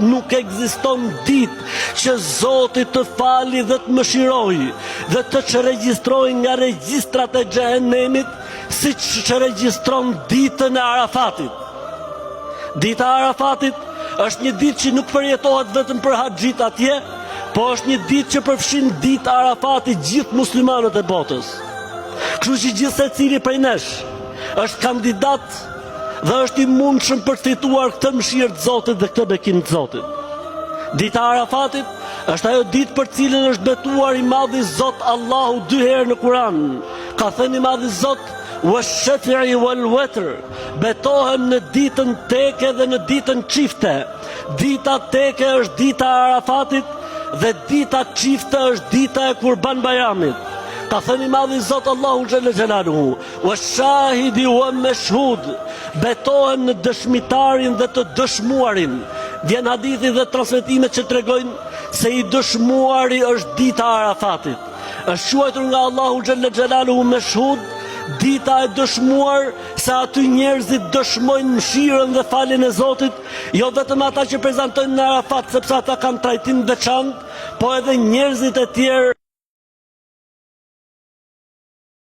nuk ekziston ditë që Zoti të fali dhe të mëshiroj dhe të çregistroj nga regjistrat e xhehenemit, siç çregjistron ditën e Arafatit. Dita e Arafatit është një ditë që nuk përjetohet vetëm për haxhit atje, po është një ditë që përfshin ditë Arafatit gjithë muslimanët e botës. Kështu që gjithë secili prej nesh është kandidat dhe është i mundshëm për të fituar këtë mëshirë të Zotit dhe këtë bekim të Zotit. Dita e Arafatit është ajo ditë për cilën është betuar i madhi Zot Allahu 2 herë në Kur'an. Ka thënë i madhi Zot: "Wash-shafi'i wal-watr", betohem në ditën teke dhe në ditën çifte. Dita teke është dita e Arafatit dhe dita çifte është dita e Kurban Bayramit. Ka thënë i madhi Zot Allahu xhalla xhelaluhu: "Wash-shahidi wal-mashhud", betohem në dëshmitarin dhe të dëshmuarin. Vjen hadithi dhe transmetimet që tregojnë se i dëshmuari është dita e Arafatit. Është quajtur nga Allahu xhalla xhelaluhu mashhud, dita e dëshmuar, se aty njerëzit dëshmojnë mëshirën dhe faljen e Zotit, jo vetëm ata që prezantojnë në Arafat sepse ata kanë trajtim veçantë, po edhe njerëzit e tjerë